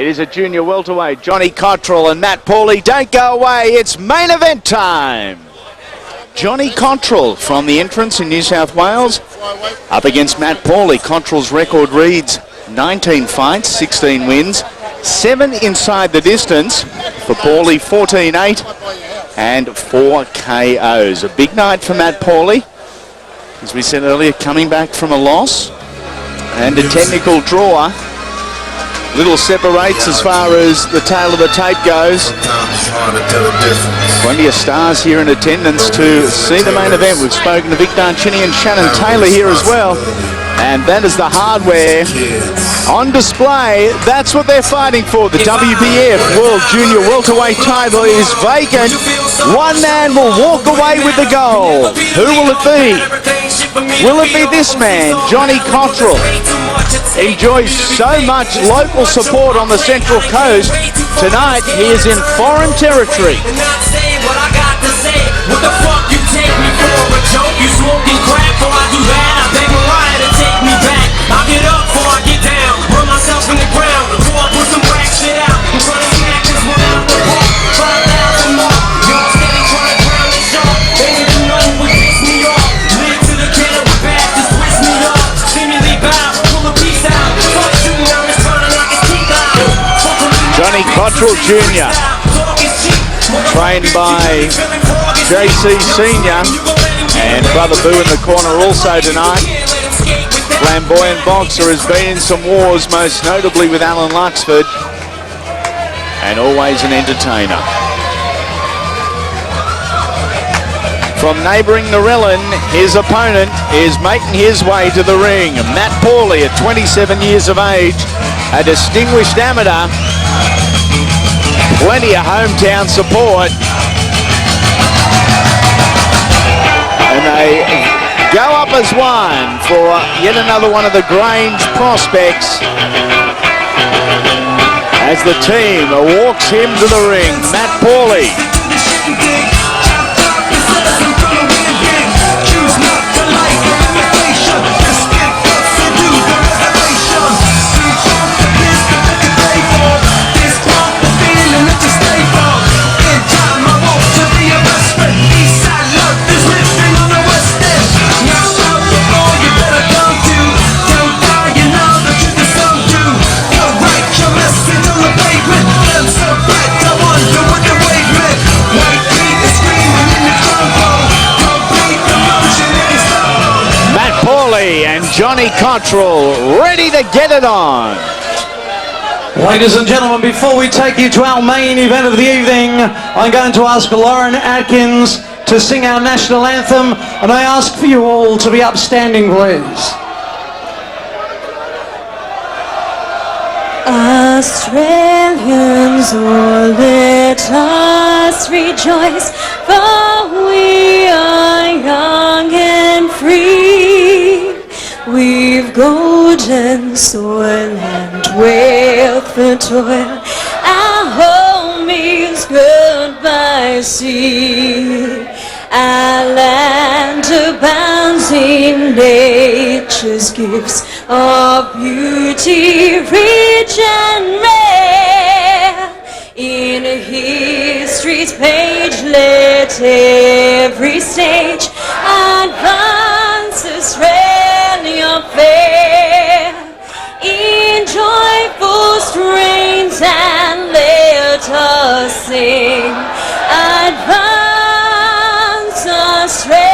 It is a junior welterweight. Johnny Cotterill and Matt Pauly. Don't go away. It's main event time. Johnny Cotterill from the entrance in New South Wales up against Matt Pauly. Cotterill's record reads 19 fights, 16 wins, 7 inside the distance. For Pauly, 14-8 and 4 KOs. A big night for Matt Pauly. As we said earlier, coming back from a loss and a technical draw. Little separates as far as the tail of the tape goes. Plenty of stars here in attendance to see the main event. We've spoken to Vic Darchini and Shannon Taylor here as well. And that is the hardware on display. That's what they're fighting for. The WBF World Junior Welterweight title is vacant. One man will walk away with the gold. Who will it be? Will it be this man, Johnny Cotterill? Enjoys so much local support on the Central Coast. Tonight, he is in foreign territory. What the fuck you take me for a joke? You smoking crack before I do that? I beg Mariah to take me back. I'll get up before I get down. Run myself in the ground before I put some crack shit out. I'm trying to smack this one out the park. 5,000 more. Y'all steady trying to drown this shark. Baby, do nothing but piss me off. Live to the killer with bad, just twist me up. Seemingly bow, pull a piece out. Fuck shooting out his trying to knock his teeth out. Johnny Cotterill Jr. trained by JC Senior and Brother Boo in the corner also tonight. Flamboyant boxer has been in some wars, most notably with Alan Luxford, and always an entertainer. From neighbouring Narellan, his opponent is making his way to the ring. Matt Pauly, at 27 years of age, a distinguished amateur. Plenty of hometown support. And they go up as one for yet another one of the Grange prospects as the team walks him to the ring. Matt Pauly. And Johnny Cotterill ready to get it on. Ladies and gentlemen, before we take you to our main event of the evening, I'm going to ask Lauren Atkins to sing our national anthem, and I ask for you all to be upstanding, please. Australians, oh, let us rejoice, for we are young and free. We've golden soil and wealth for toil. Our home is good by sea. Our land abounds in nature's gifts of beauty, rich and rare. In history's page, let every stage advance Australia fair. In joyful strains and let us sing. Advance Australia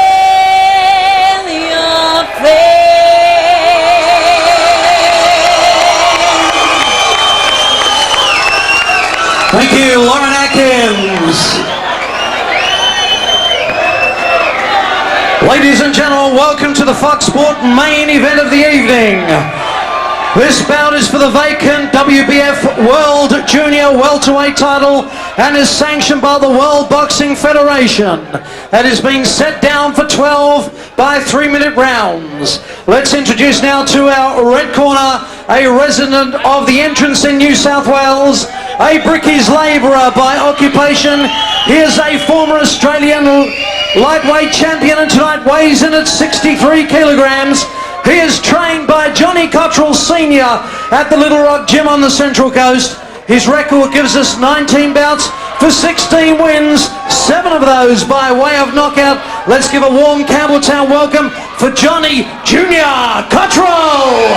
fair. Thank you, Lauren Atkins. Ladies and gentlemen, welcome to the Fox Sport main event of the evening. This bout is for the vacant WBF World Junior Welterweight title and is sanctioned by the World Boxing Federation. That is being set down for 12 by 3-minute rounds. Let's introduce now to our red corner, a resident of the entrance in New South Wales, a brickies labourer by occupation. Here's a former Australian lightweight champion and tonight weighs in at 63 kilograms. He is trained by Johnny Cotterill Senior at the Little Rock Gym on the Central Coast. His record gives us 19 bouts for 16 wins, 7 of those by way of knockout. Let's give a warm Campbelltown welcome for Johnny Jr. Cotterill.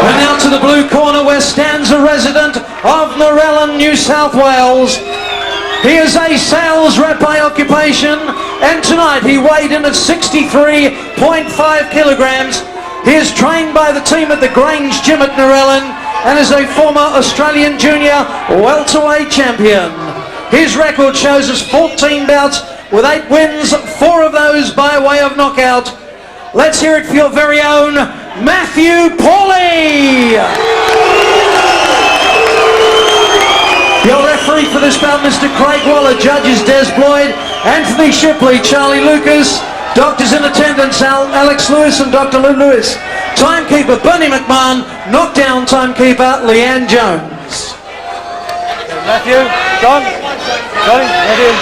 And now to the blue corner where stands a resident of Narellan, New South Wales. He is a sales rep by occupation, and tonight he weighed in at 63.5 kilograms. He is trained by the team at the Grange Gym at Narellan and is a former Australian junior welterweight champion. His record shows us 14 bouts with 8 wins, 4 of those by way of knockout. Let's hear it for your very own Matthew Pauly. Your referee for this bout, Mr. Craig Waller, judges Des Bloyd, Anthony Shipley, Charlie Lucas, doctors in attendance Alex Lewis and Dr. Lou Lewis, timekeeper Bernie McMahon, knockdown timekeeper Leanne Jones. Matthew, John, Johnny, Matthew.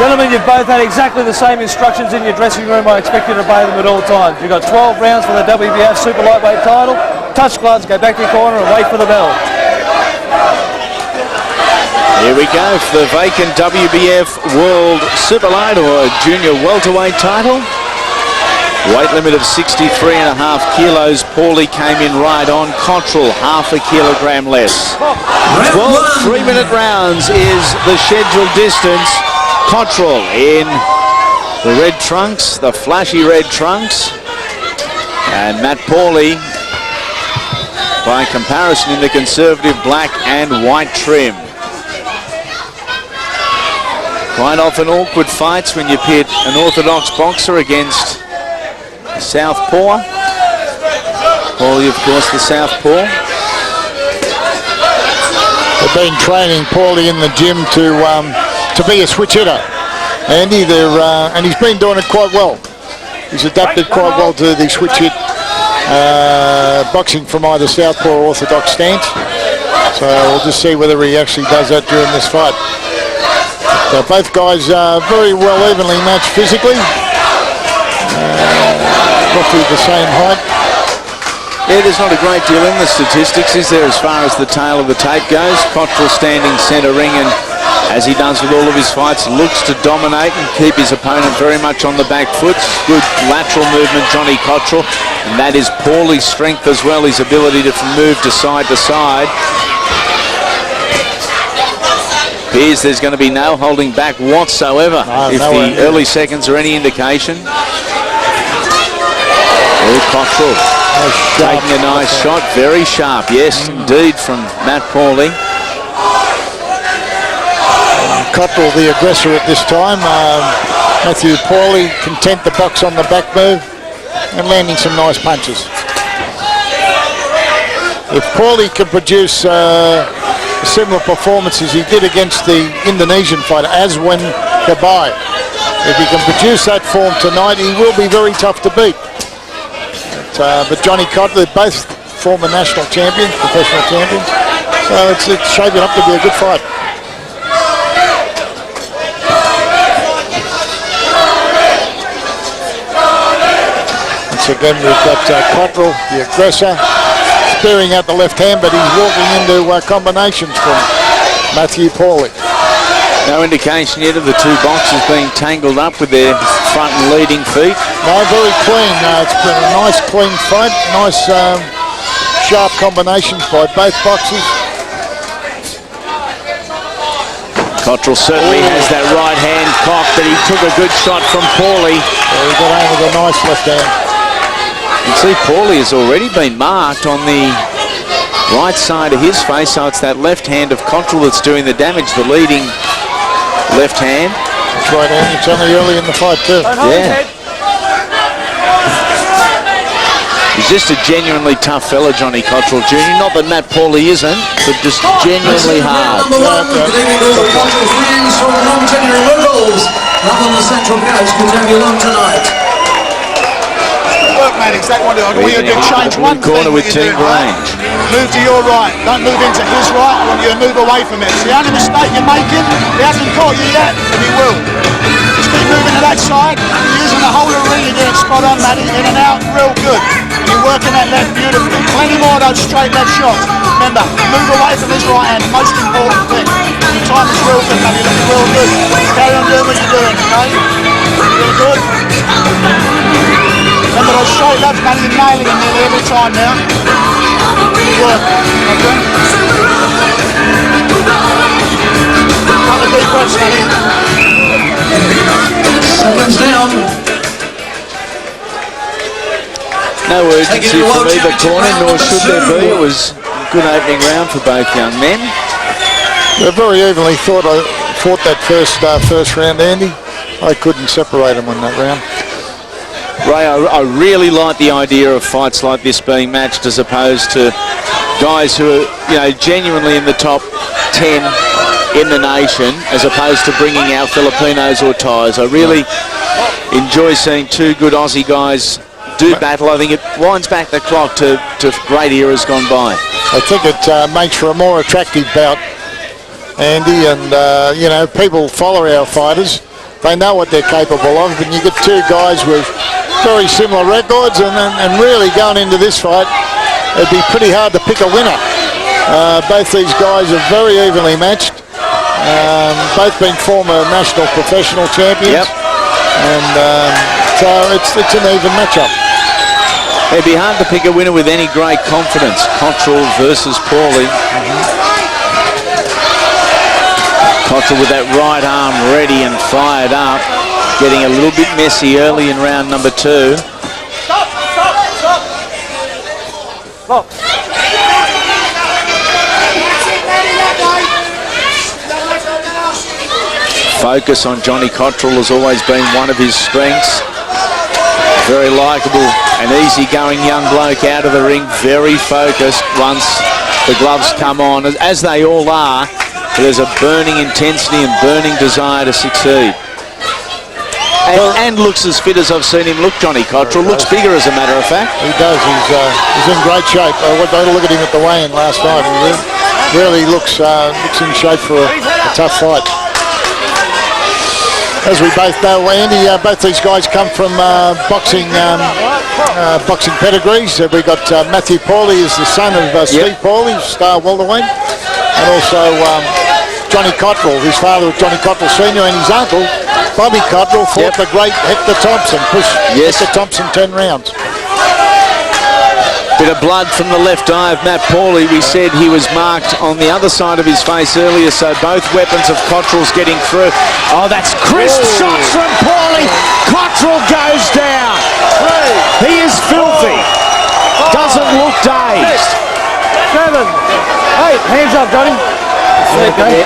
Gentlemen, you've both had exactly the same instructions in your dressing room. I expect you to obey them at all times. You've got 12 rounds for the WBF Super Lightweight title. Touch gloves, go back to your corner and wait for the bell. Here we go for the vacant WBF World Super Light or Junior Welterweight title. Weight limit of 63.5 kilos. Pauly came in right on. Cotterill, half a kilogram less. 12 3-minute rounds is the scheduled distance. Cotterill in the red trunks, the flashy red trunks. And Matt Pauly, by comparison, in the conservative black and white trim. Quite often awkward fights when you pit an orthodox boxer against a southpaw. Pauly, of course, the southpaw. They've been training Pauly in the gym to be a switch hitter, Andy. And he's been doing it quite well. He's adapted quite well to the switch hit boxing from either southpaw or orthodox stance. So we'll just see whether he actually does that during this fight. So both guys are very well evenly matched physically. Roughly the same height. Yeah, there's not a great deal in the statistics, is there, as far as the tail of the tape goes? Cotterill standing centre ring and, as he does with all of his fights, looks to dominate and keep his opponent very much on the back foot. Good lateral movement, Johnny Cotterill, and that is Pauly's strength as well, his ability to move to side. Appears there's going to be no holding back whatsoever, if the early seconds are any indication. Oh, Cotterill taking a nice shot, very sharp, yes, indeed, from Matt Pauly. Cotterill the aggressor at this time. Matthew Pauly content the box on the back move and landing some nice punches. If Pauly can produce similar performances he did against the Indonesian fighter, Aswin Kabai, if he can produce that form tonight, he will be very tough to beat. But Johnny Cotterill, both former national champions, professional champions, so it's shaping up to be a good fight. Once again, we've got Cotterill, the aggressor, spearing out the left hand, but he's walking into combinations from Matthew Pauly. No indication yet of the two boxers being tangled up with their front and leading feet. No, very clean. It's been a nice clean fight. Nice sharp combinations by both boxers. Cotterill certainly has that right hand cocked, but he took a good shot from Pauly. He got home with a nice left hand. You can see Pauly has already been marked on the right side of his face, so it's that left hand of Cotterill that's doing the damage, the leading left hand. That's right, Andy. It's only early in the fight too. Yeah. He's just a genuinely tough fella, Johnny Cotterill Jr. Not that Matt Pauly isn't, but just genuinely hard. Good evening to all Cotterill fans from Longton Removals up on the Central Coast. Good to have you along tonight. Work, man, exactly what I want you to do. Change one corner thing with Team Grange. Move to your right. Don't move into his right. I want you to move away from it. It's the only mistake you're making. He hasn't caught you yet, but he will. Just keep moving to that side. You're using the whole arena. You're doing spot on, Matty. In and out, real good. And you're working those straight left shots. Remember, move away from his right hand, most important thing. Your time is real good, man. You're looking real good. Carry on doing what you're doing, okay? Real good. Remember those straight lefts, man. You're nailing them nearly every time now. Good work. Okay? Couple of deep breaths, Manny. Seconds down. No urgency from either corner, nor should there be. It was a good opening round for both young men. They very evenly fought that first round, Andy. I couldn't separate them on that round. Ray, I really like the idea of fights like this being matched as opposed to guys who are, genuinely in the top 10 in the nation, as opposed to bringing out Filipinos or Thais. I really enjoy seeing two good Aussie guys do battle. I think it winds back the clock to great eras gone by. I think it makes for a more attractive bout, Andy, and people follow our fighters. They know what they're capable of, and you get two guys with very similar records, and really going into this fight, it'd be pretty hard to pick a winner. Both these guys are very evenly matched. Both been former national professional champions, and so it's an even matchup. It'd be hard to pick a winner with any great confidence. Cotterill versus Paulie. Cotterill with that right arm ready and fired up. Getting a little bit messy early in round number 2. Focus on Johnny Cotterill has always been one of his strengths. Very likeable and easy-going young bloke out of the ring. Very focused once the gloves come on, as they all are. But there's a burning intensity and burning desire to succeed. And looks as fit as I've seen him look, Johnny Cotterill. Looks bigger, as a matter of fact. He does. He's in great shape. I look at him at the weigh-in last night. He really looks in shape for a tough fight. As we both know, Andy, both these guys come from boxing pedigrees. We've got Matthew Paulie is the son of Steve Paulie, star welterweight, and also Johnny Cotterill, his father was Johnny Cotterill Sr., and his uncle, Bobby Cotterill, fought the great Hector Thompson, pushed Hector Thompson 10 rounds. Bit of blood from the left eye of Matt Paulie. We said he was marked on the other side of his face earlier, so both weapons of Cotterill's getting through. Oh, that's crisp shots from Paulie. Cotterill goes down. He is filthy. Doesn't look dazed. 7, 8, hands up, Johnny. Okay.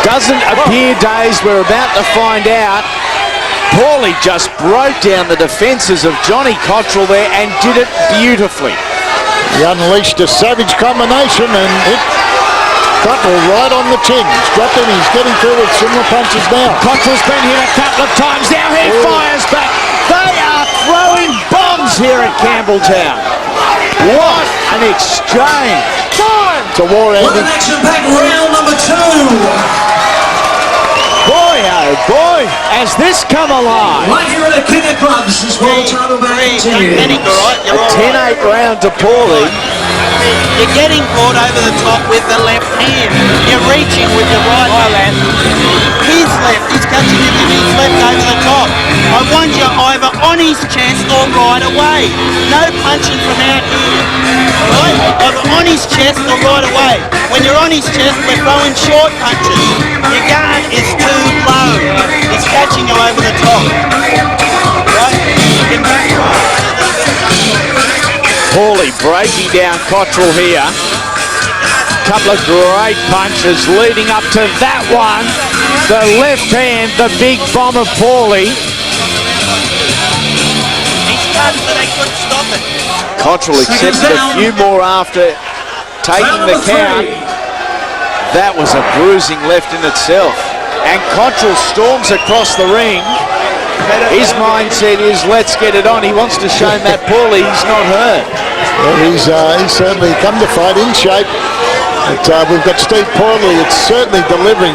Doesn't appear dazed. We're about to find out. Paulie just broke down the defences of Johnny Cotterill there and did it beautifully. He unleashed a savage combination and hit Cotterill right on the chin. He's dropped him. He's getting through with similar punches now. Cotterill's been hit a couple of times. Now he fires back. They are throwing bombs here at Campbelltown. What an exchange. It's a war, Andy. With an action-packed round number 2. Boy, oh boy, has this come alive. Right here at the King of Clubs, this world title bout continues. A 10-8 round to Paulie. You're getting caught over the top with the left hand. You're reaching with your right hand. His left, he's catching it with his left over the top. I want you either on his chest or right away. No punching from out here. Alright? Either on his chest or right away. When you're on his chest, we're throwing short punches. Your guard is too low. He's catching you over the top. Right? You can Paulie breaking down Cotterill here. Couple of great punches leading up to that one. The left hand, the big bomb of Paulie. He's cut, but they couldn't stop it. Cotterill accepted a few more after taking the count. That was a bruising left in itself. And Cotterill storms across the ring. His mindset is, let's get it on. He wants to show Matt Paulie he's not hurt. Well, he's certainly come to fight in shape. But, we've got Steve Paulie. It's certainly delivering